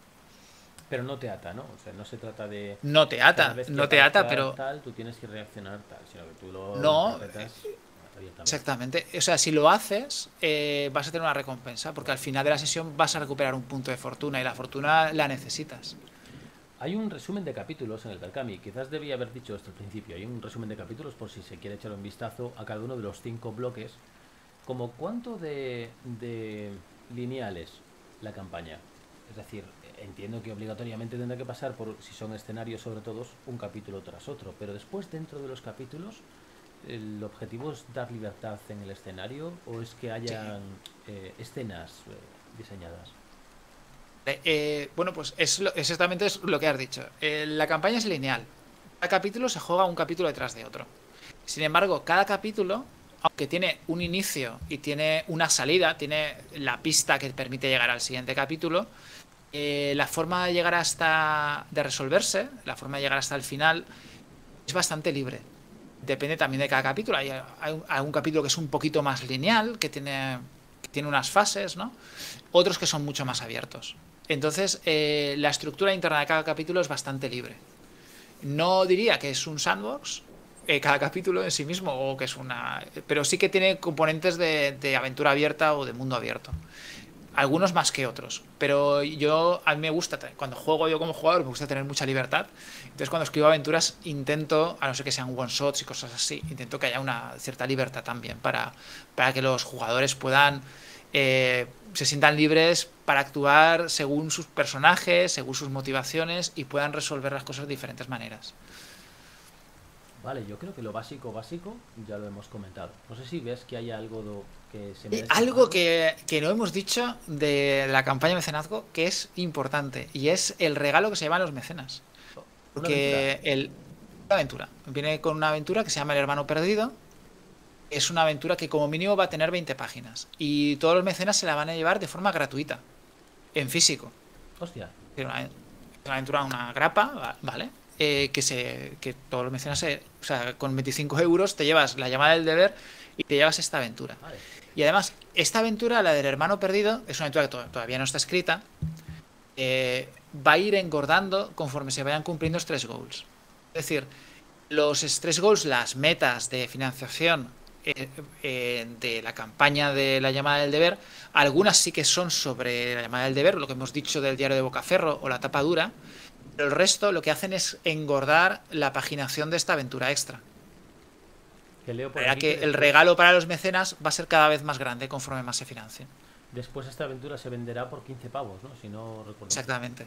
Pero no te ata, ¿no? O sea, no se trata de No te cada ata, vez que no te ata, aparezca pero tal, tú tienes que reaccionar tal, sino que tú lo no, interpretas abiertamente. exactamente. O sea, si lo haces, vas a tener una recompensa, porque al final de la sesión vas a recuperar un punto de fortuna, y la fortuna la necesitas. Hay un resumen de capítulos en el Berkami. Quizás debía haber dicho esto al principio. Hay un resumen de capítulos por si se quiere echar un vistazo a cada uno de los 5 bloques. Como cuánto de lineales la campaña. Es decir, entiendo que obligatoriamente tendrá que pasar por, si son escenarios sobre todo, un capítulo tras otro. Pero después, dentro de los capítulos, ¿el objetivo es dar libertad en el escenario o es que hayan escenas diseñadas? Bueno, pues exactamente es lo que has dicho. La campaña es lineal. Cada capítulo se juega un capítulo detrás de otro. Sin embargo, cada capítulo, aunque tiene un inicio y tiene una salida, tiene la pista que permite llegar al siguiente capítulo, la forma de llegar de resolverse, la forma de llegar hasta el final, es bastante libre. Depende también de cada capítulo. Hay un capítulo que es un poquito más lineal, que tiene unas fases, ¿no? Otros que son mucho más abiertos. Entonces, la estructura interna de cada capítulo es bastante libre. No diría que es un sandbox, cada capítulo en sí mismo, o que es pero sí que tiene componentes de aventura abierta o de mundo abierto. Algunos más que otros. Pero a mí me gusta, cuando juego yo como jugador, me gusta tener mucha libertad. Entonces, cuando escribo aventuras, intento, a no ser que sean one-shots y cosas así, intento que haya una cierta libertad también para que los jugadores puedan se sientan libres para actuar según sus personajes, según sus motivaciones, y puedan resolver las cosas de diferentes maneras. Vale, yo creo que lo básico ya lo hemos comentado. No sé si ves que hay algo que se me ha Algo escapado. que no hemos dicho de la campaña de mecenazgo, que es importante, y es el regalo que se llevan los mecenas. Una aventura. Porque la aventura viene con una aventura que se llama El Hermano Perdido. Es una aventura que como mínimo va a tener 20 páginas. Y todos los mecenas se la van a llevar de forma gratuita, en físico. Hostia. Es una aventura, una grapa, ¿vale? Que todos los mecenas, o sea, con 25 euros te llevas La Llamada del Deber y te llevas esta aventura. Vale. Y además, esta aventura, la del Hermano Perdido, es una aventura que todavía no está escrita. Va a ir engordando conforme se vayan cumpliendo stretch goals. Es decir, los stretch goals, las metas de financiación de la campaña de La Llamada del Deber, algunas sí que son sobre La Llamada del Deber, lo que hemos dicho del diario de Bocaferro o la tapa dura, pero el resto lo que hacen es engordar la paginación de esta aventura extra. Que leo por Para aquí que que el regalo para los mecenas va a ser cada vez más grande conforme más se financien. después esta aventura se venderá por 15 pavos, ¿no? Si no recuerdo. Exactamente.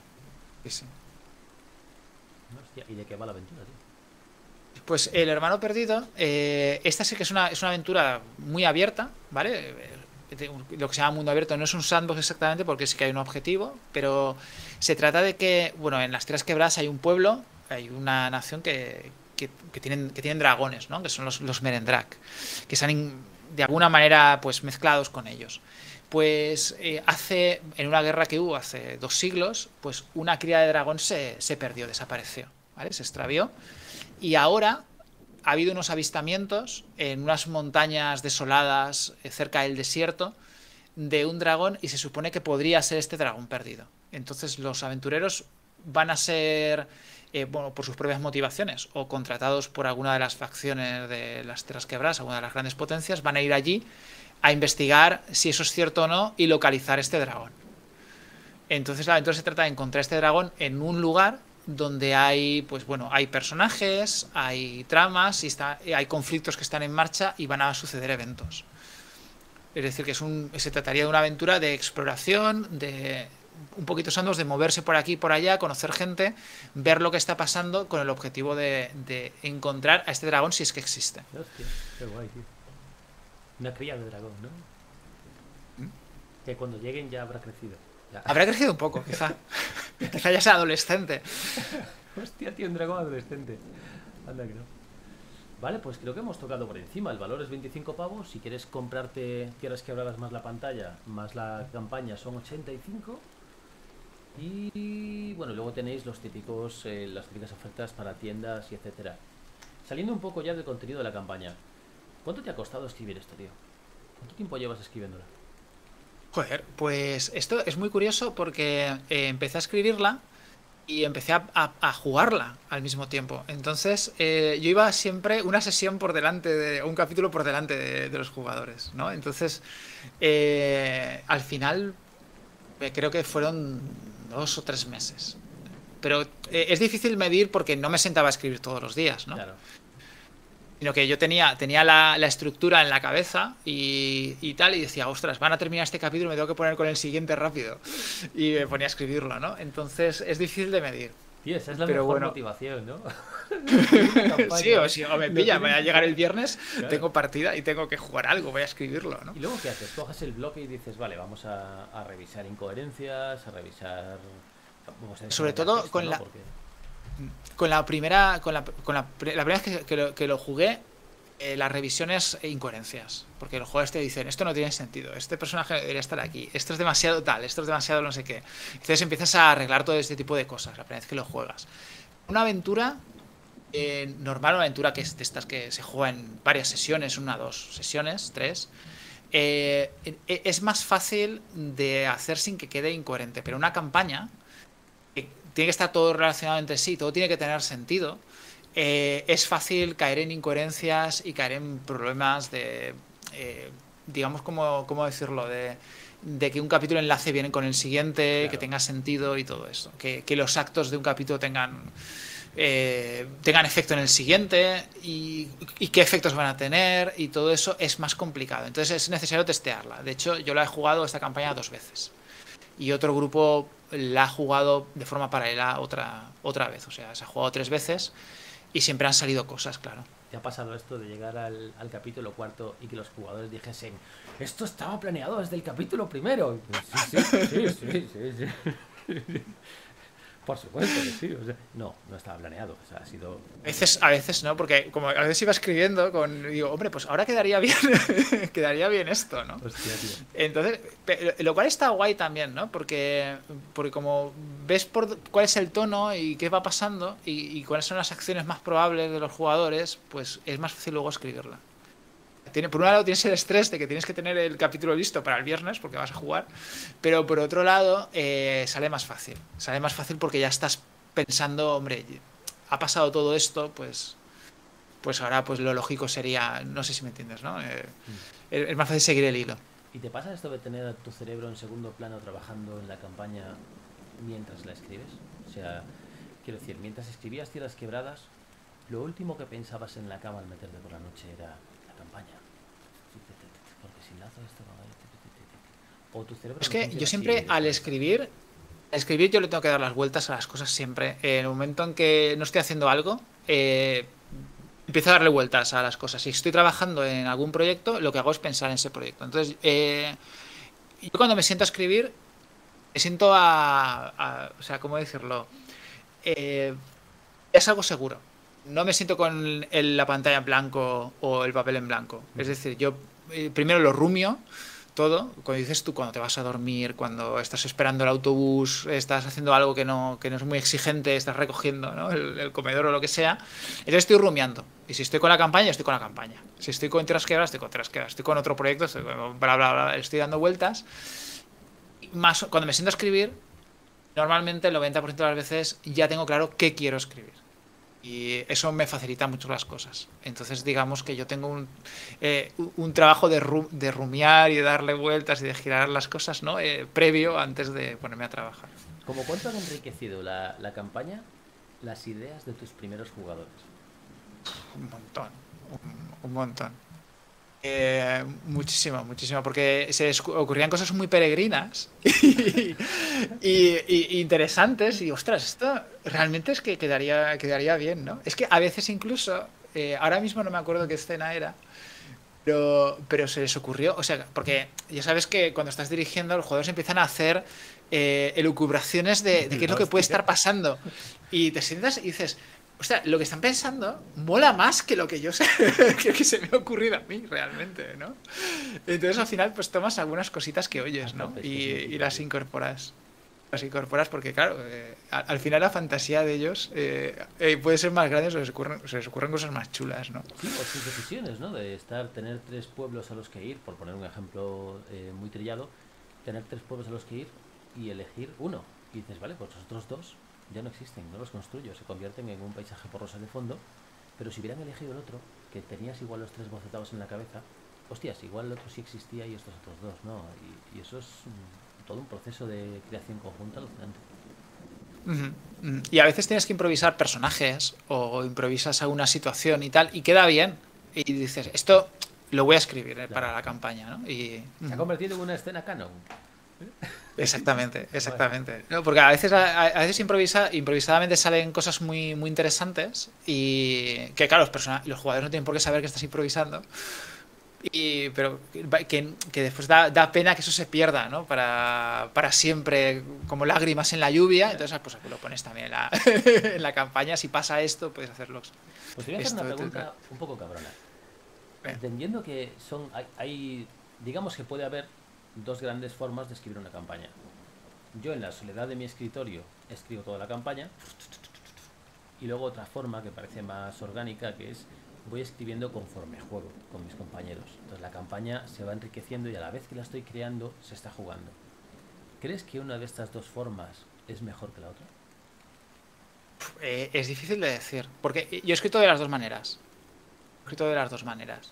Sí, sí. Hostia, ¿y de qué va la aventura, tío? Pues El Hermano Perdido, esta sí que es una aventura muy abierta, ¿vale? Lo que se llama mundo abierto no es un sandbox exactamente porque sí que hay un objetivo, pero se trata de que, bueno, en las Tierras Quebradas hay un pueblo, hay una nación que tienen dragones, ¿no? Que son los Merendrak, que están de alguna manera pues mezclados con ellos. Pues en una guerra que hubo hace 2 siglos, pues una cría de dragón se perdió, desapareció, ¿vale? Se extravió. Y ahora ha habido unos avistamientos en unas montañas desoladas cerca del desierto de un dragón, y se supone que podría ser este dragón perdido. Entonces los aventureros van a ser, bueno, por sus propias motivaciones o contratados por alguna de las facciones de las Tierras Quebradas, alguna de las grandes potencias, van a ir allí a investigar si eso es cierto o no y localizar este dragón. Entonces la aventura se trata de encontrar este dragón en un lugar donde hay, pues bueno, hay personajes, hay tramas y hay conflictos que están en marcha y van a suceder eventos. Es decir, que se trataría de una aventura de exploración, de un poquito sandbox de moverse por aquí y por allá, conocer gente, ver lo que está pasando con el objetivo de encontrar a este dragón si es que existe. Hostia, qué guay, tío. Una cría de dragón, ¿no? ¿Mm? Que cuando lleguen ya habrá crecido. Ya. Habrá crecido un poco, quizá. Quizá ya sea adolescente. Hostia, tío, un dragón adolescente. Anda que no. Vale, pues creo que hemos tocado por encima. El valor es 25 pavos. Si quieres comprarte Tierras Quebradas más la pantalla, más la campaña, son 85. Y bueno, luego tenéis los típicos, las típicas ofertas para tiendas y etcétera. Saliendo un poco ya del contenido de la campaña, ¿cuánto te ha costado escribir esto, tío? ¿Cuánto tiempo llevas escribiéndola? Joder, pues esto es muy curioso porque empecé a escribirla y empecé a jugarla al mismo tiempo. Entonces, yo iba siempre una sesión por delante, un capítulo por delante de los jugadores, ¿no? Entonces, al final, creo que fueron 2 o 3 meses. Pero es difícil medir porque no me sentaba a escribir todos los días, ¿no? Claro. Sino que yo tenía la estructura en la cabeza y tal, y decía, ostras, van a terminar este capítulo, me tengo que poner con el siguiente rápido. Y me ponía a escribirlo, ¿no? Entonces es difícil de medir. Tío, esa es la Pero mejor bueno, motivación, ¿no? sí, o me pilla, voy a llegar el viernes, Claro. tengo partida y tengo que jugar algo, voy a escribirlo, ¿no? ¿Y luego qué haces? Coges el bloque y dices, vale, vamos a revisar incoherencias, a revisar... Vamos a Sobre desarrollar todo texto, con ¿no? la, Porque... con la primera, la primera vez que lo jugué, las revisiones e incoherencias. Porque los jugadores te dicen, esto no tiene sentido, este personaje debería estar aquí, esto es demasiado tal, esto es demasiado no sé qué. Entonces empiezas a arreglar todo este tipo de cosas la primera vez que lo juegas. Una aventura normal, una aventura que es de estas que se juega en varias sesiones, 1, 2 sesiones, 3, es más fácil de hacer sin que quede incoherente. Pero una campaña tiene que estar todo relacionado entre sí, todo tiene que tener sentido. Es fácil caer en incoherencias y caer en problemas de, digamos, ¿cómo decirlo? De que un capítulo enlace bien con el siguiente, Claro. que tenga sentido y todo eso. Que los actos de un capítulo tengan efecto en el siguiente y qué efectos van a tener y todo eso es más complicado. Entonces es necesario testearla. De hecho, yo la he jugado esta campaña 2 veces. Y otro grupo la ha jugado de forma paralela otra vez. O sea, se ha jugado 3 veces y siempre han salido cosas, claro. ¿Te ha pasado esto de llegar al capítulo cuarto y que los jugadores dijesen, esto estaba planeado desde el capítulo primero? Sí. Por supuesto que sí. O sea, no estaba planeado. O sea, ha sido... A veces no, porque como a veces iba escribiendo digo, hombre, pues ahora quedaría bien, quedaría bien esto, ¿no? Hostia, tío. Entonces, lo cual está guay también, ¿no? Porque como ves cuál es el tono y qué va pasando y cuáles son las acciones más probables de los jugadores, pues es más fácil luego escribirla. Por un lado tienes el estrés de que tienes que tener el capítulo listo para el viernes porque vas a jugar, pero por otro lado sale más fácil. Sale más fácil porque ya estás pensando, hombre, ha pasado todo esto, pues ahora pues lo lógico sería, no sé si me entiendes, ¿no? Es más fácil seguir el hilo. ¿Y te pasa esto de tener a tu cerebro en segundo plano trabajando en la campaña mientras la escribes? O sea, quiero decir, mientras escribías Tierras Quebradas, lo último que pensabas en la cama al meterte por la noche era la campaña. Porque si lazo esto va a... O tu cerebro Es no que funciona yo así siempre directamente. al escribir yo le tengo que dar las vueltas a las cosas siempre. En el momento en que no estoy haciendo algo, empiezo a darle vueltas a las cosas. Si estoy trabajando en algún proyecto, lo que hago es pensar en ese proyecto. Entonces, yo cuando me siento a escribir, me siento o sea, ¿cómo decirlo? Es algo seguro. No me siento con la pantalla en blanco o el papel en blanco. Es decir, yo primero lo rumio todo. Cuando dices tú, cuando te vas a dormir, cuando estás esperando el autobús, estás haciendo algo que no es muy exigente, estás recogiendo, ¿no? el comedor o lo que sea. Entonces estoy rumiando. Y si estoy con la campaña, estoy con la campaña. Si estoy con Tierras Quebradas, estoy con Tierras Quebradas. Estoy con otro proyecto, estoy con bla, bla, bla, estoy dando vueltas. Más, cuando me siento a escribir, normalmente el 90% de las veces ya tengo claro qué quiero escribir. Y eso me facilita mucho las cosas. Entonces, digamos que yo tengo un trabajo de rumiar y de darle vueltas y de girar las cosas, ¿no? Previo antes de ponerme a trabajar. ¿Cómo cuánto han enriquecido la campaña las ideas de tus primeros jugadores? Un montón. Un montón. Muchísimo, muchísimo, porque ocurrían cosas muy peregrinas y interesantes y ostras, esto realmente es que quedaría bien, ¿no? Es que a veces incluso, ahora mismo no me acuerdo qué escena era, pero se les ocurrió, o sea, porque ya sabes que cuando estás dirigiendo los jugadores empiezan a hacer elucubraciones de qué es lo que puede Hostia. estar pasando y te sientas y dices, o sea, lo que están pensando mola más que lo que yo sé, que se me ha ocurrido a mí realmente, ¿no? Entonces al final pues tomas algunas cositas que A oyes, ¿no? tope, sí, sí, Y sí, las sí. incorporas. Las incorporas porque, claro, al final la fantasía de ellos puede ser más grande o se les ocurren cosas más chulas, ¿no? Sí, o sus decisiones, ¿no? De tener tres pueblos a los que ir, por poner un ejemplo muy trillado, tener tres pueblos a los que ir y elegir uno. Y dices, vale, pues los otros dos ya no existen, no los construyo, se convierten en un paisaje borroso de fondo. Pero si hubieran elegido el otro, que tenías igual los tres bocetados en la cabeza, hostias, igual el otro sí existía y estos otros dos no. Y eso es todo un proceso de creación conjunta alucinante. Ujú, ujú. Y a veces tienes que improvisar personajes o improvisas alguna situación y tal, y queda bien. Y dices, esto lo voy a escribir Claro. para la campaña, ¿no? Y Se ha convertido en una escena canon. exactamente, Guay. exactamente. No, porque a veces improvisadamente salen cosas muy, muy interesantes y que, claro, los jugadores no tienen por qué saber que estás improvisando. Pero que después da pena que eso se pierda, ¿no? Para siempre, como lágrimas en la lluvia. Entonces, pues lo pones también en en la campaña. Si pasa esto, puedes hacerlo. Pues te voy a hacer una Esto, pregunta un poco cabrona. Entendiendo que digamos que puede haber dos grandes formas de escribir una campaña. Yo en la soledad de mi escritorio escribo toda la campaña y luego otra forma que parece más orgánica que es voy escribiendo conforme juego con mis compañeros. Entonces la campaña se va enriqueciendo y a la vez que la estoy creando se está jugando. ¿Crees que una de estas dos formas es mejor que la otra? es difícil de decir. Porque yo he escrito de las dos maneras. He escrito de las dos maneras.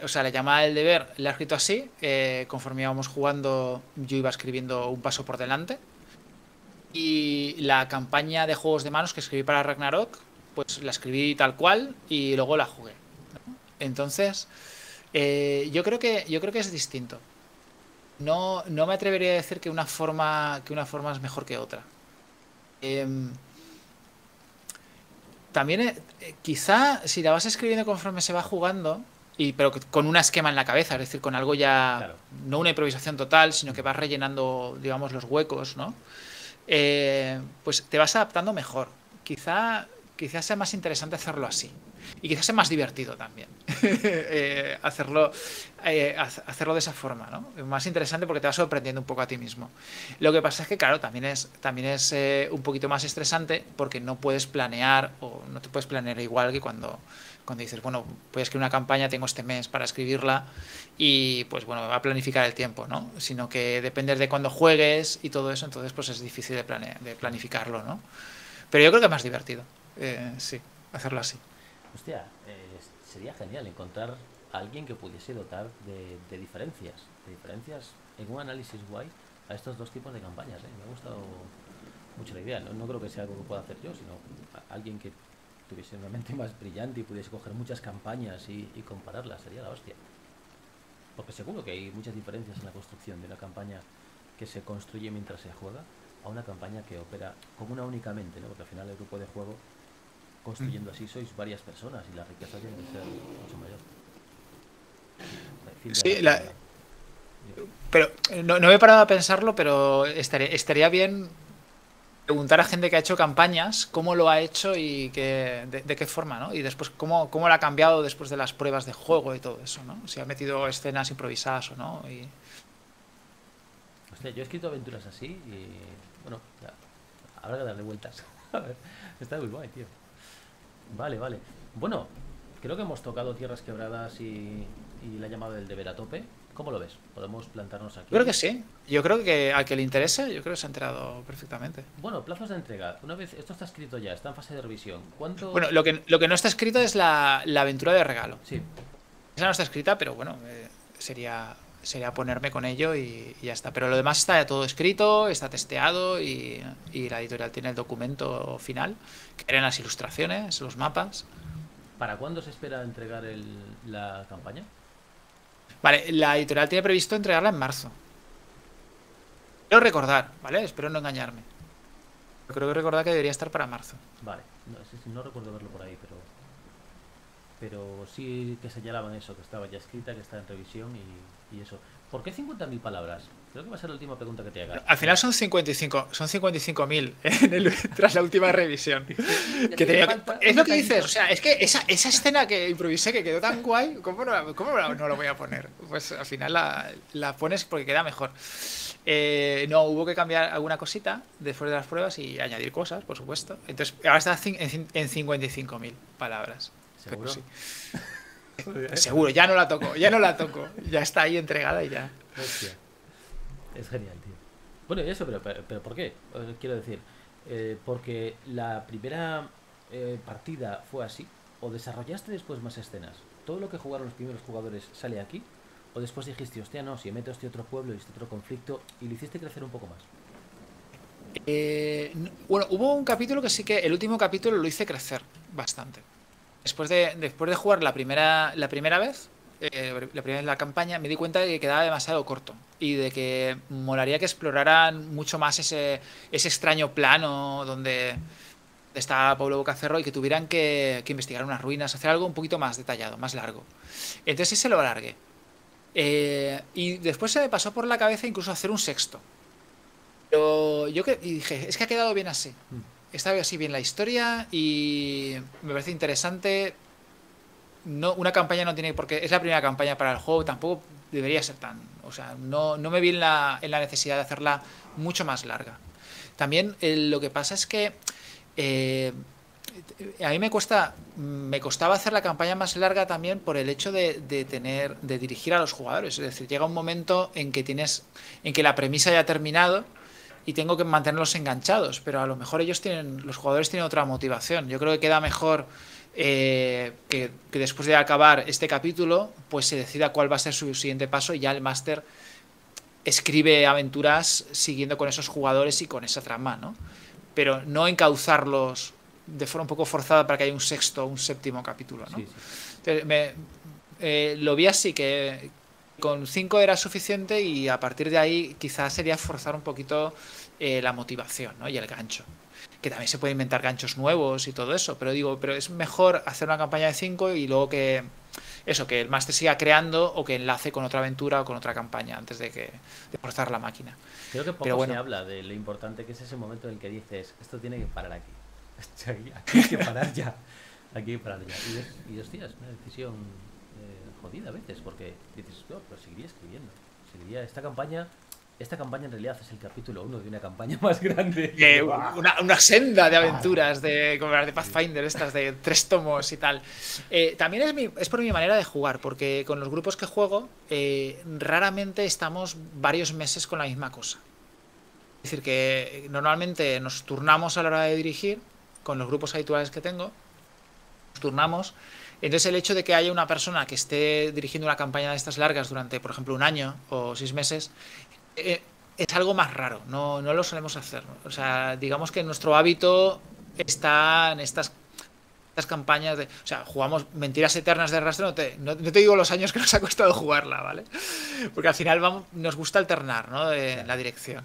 O sea, la llamada del deber la he escrito así. Conforme íbamos jugando, yo iba escribiendo un paso por delante. Y la campaña de juegos de manos que escribí para Ragnarok, pues la escribí tal cual y luego la jugué. Entonces, yo creo que es distinto. No me atrevería a decir que una forma es mejor que otra. Em, También, quizá si la vas escribiendo conforme se va jugando, pero con un esquema en la cabeza, es decir, con algo ya, Claro. no una improvisación total, sino que vas rellenando, digamos, los huecos, ¿no? Pues te vas adaptando mejor. Quizás sea más interesante hacerlo así. Y quizás sea más divertido también. Hacerlo, hacerlo de esa forma, ¿no? Más interesante porque te vas sorprendiendo un poco a ti mismo. Lo que pasa es que, claro, también es un poquito más estresante porque no puedes planear o no te puedes planear igual que cuando dices, bueno, voy a escribir una campaña, tengo este mes para escribirla y pues bueno, me va a planificar el tiempo, ¿no? Sino que dependes de cuándo juegues y todo eso, entonces pues es difícil de planificarlo, ¿no? Pero yo creo que es más divertido, sí, hacerlo así. Hostia, sería genial encontrar a alguien que pudiese dotar de diferencias en un análisis guay a estos dos tipos de campañas. Me ha gustado mucho la idea. No creo que sea algo que pueda hacer yo, sino alguien que tuviese una mente más brillante y pudiese coger muchas campañas y compararlas. Sería la hostia. Porque seguro que hay muchas diferencias en la construcción de una campaña que se construye mientras se juega a una campaña que opera con una única mente, ¿no? Porque al final el grupo de juego construyendo así sois varias personas y la riqueza tiene que ser mucho mayor. Fin de la Sí, charla. pero no me he parado a pensarlo, pero estaría bien preguntar a gente que ha hecho campañas cómo lo ha hecho y de qué forma, ¿no? Y después cómo lo ha cambiado después de las pruebas de juego y todo eso, ¿no? Si ha metido escenas improvisadas o no. Hostia, yo he escrito aventuras así y bueno, ya, habrá que darle vueltas. A ver, está muy guay, tío. Vale, vale. Bueno, creo que hemos tocado tierras quebradas y la llamada del deber a tope. ¿Cómo lo ves? ¿Podemos plantarnos Yo creo que aquí? sí. Yo creo que al que le interese, yo creo que se ha enterado perfectamente. Bueno, plazos de entrega. Una vez esto está escrito ya, está en fase de revisión. Bueno, ¿Cuánto? lo que no está escrito es la aventura de regalo. Sí. Esa no está escrita, pero bueno, sería ponerme con ello y ya está. Pero lo demás está ya todo escrito, está testeado y la editorial tiene el documento final, que eran las ilustraciones, los mapas. ¿Para cuándo se espera entregar la campaña? Vale, la editorial tiene previsto entregarla en marzo. Quiero recordar, ¿vale? Espero no engañarme. Creo que recordar que debería estar para marzo. Vale, no, no recuerdo verlo por ahí, pero sí que señalaban eso, que estaba ya escrita, que está en revisión y eso. ¿Por qué 50.000 palabras? Creo que va a ser la última pregunta que te haga. Al final son 55.000 tras la última revisión. Es lo que dices, o sea, es que esa escena que improvisé que quedó tan guay, ¿cómo no lo voy a poner? Pues al final la pones porque queda mejor. No, hubo que cambiar alguna cosita después de las pruebas y añadir cosas, por supuesto. Entonces, ahora está en 55.000 palabras. ¿Seguro? Sí. Seguro, ya no la toco, ya está ahí entregada y ya. Hostia. Es genial, tío. Bueno, y eso, pero ¿por qué? Quiero decir, porque la primera partida fue así, o desarrollaste después más escenas. Todo lo que jugaron los primeros jugadores sale aquí, o después dijiste, hostia, no, si meto este otro pueblo y este otro conflicto, y lo hiciste crecer un poco más. Bueno, hubo un capítulo que sí que el último capítulo lo hice crecer bastante. Después de jugar la primera vez, la primera vez la campaña, me di cuenta de que quedaba demasiado corto y de que molaría que exploraran mucho más ese extraño plano donde está Pablo Bocacerro y que tuvieran que investigar unas ruinas, hacer algo un poquito más detallado, más largo. Entonces sí se lo alargué. Y después se me pasó por la cabeza incluso hacer un sexto. Pero y dije, es que ha quedado bien así. Está así bien la historia y me parece interesante. No, una campaña no tiene por qué. Es la primera campaña para el juego, tampoco debería ser tan. O sea, no me vi en la necesidad de hacerla mucho más larga. También lo que pasa es que a mí me costaba hacer la campaña más larga también por el hecho de dirigir a los jugadores. Es decir, llega un momento en que la premisa ya ha terminado y tengo que mantenerlos enganchados, pero a lo mejor los jugadores tienen otra motivación. Yo creo que queda mejor que después de acabar este capítulo, pues se decida cuál va a ser su siguiente paso y ya el máster escribe aventuras siguiendo con esos jugadores y con esa trama, ¿no? Pero no encauzarlos de forma un poco forzada para que haya un sexto o un séptimo capítulo, ¿no? Sí, sí. Entonces, lo vi así, que con 5 era suficiente y a partir de ahí quizás sería forzar un poquito la motivación, ¿no? Y el gancho. Que también se puede inventar ganchos nuevos y todo eso, pero es mejor hacer una campaña de 5 y luego que el máster siga creando o que enlace con otra aventura o con otra campaña antes de forzar la máquina. Creo que poco se habla de lo importante que es ese momento en el que dices, esto tiene que parar aquí. Aquí hay que parar ya. Aquí hay que parar ya. Y hostia, es una decisión jodida a veces, porque dices, no, pero seguiría escribiendo. Esta campaña en realidad es el capítulo 1 de una campaña más grande. Una senda de aventuras como las de Pathfinder, estas de 3 tomos y tal. También es por mi manera de jugar, porque con los grupos que juego raramente estamos varios meses con la misma cosa. Es decir, que normalmente nos turnamos a la hora de dirigir, con los grupos habituales que tengo, nos turnamos. Entonces el hecho de que haya una persona que esté dirigiendo una campaña de estas largas durante, por ejemplo, un año o 6 meses, es algo más raro, no lo solemos hacer, ¿no? O sea, digamos que nuestro hábito está en estas campañas o sea, jugamos Mentiras Eternas de Rastro, no te digo los años que nos ha costado jugarla, ¿vale? Porque al final nos gusta alternar, ¿no? La dirección.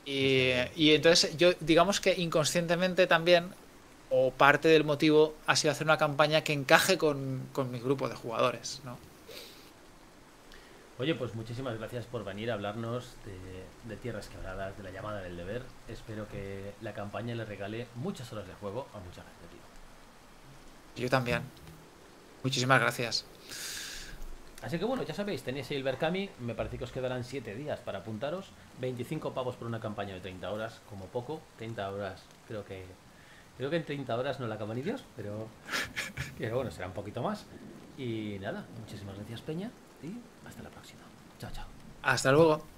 Y entonces yo, digamos que inconscientemente también, o parte del motivo ha sido hacer una campaña que encaje con mi grupo de jugadores, ¿no? Oye, pues muchísimas gracias por venir a hablarnos de Tierras Quebradas, de la llamada del deber. Espero que la campaña le regale muchas horas de juego a mucha gente, tío. Yo también. Muchísimas gracias. Así que bueno, ya sabéis, tenéis el Berkami, me parece que os quedarán 7 días para apuntaros. 25 pavos por una campaña de 30 horas, como poco. 30 horas, creo que en 30 horas no la acaba ni Dios, pero bueno, será un poquito más. Y nada, muchísimas gracias, Peña, y hasta la próxima. Chao, chao. Hasta luego.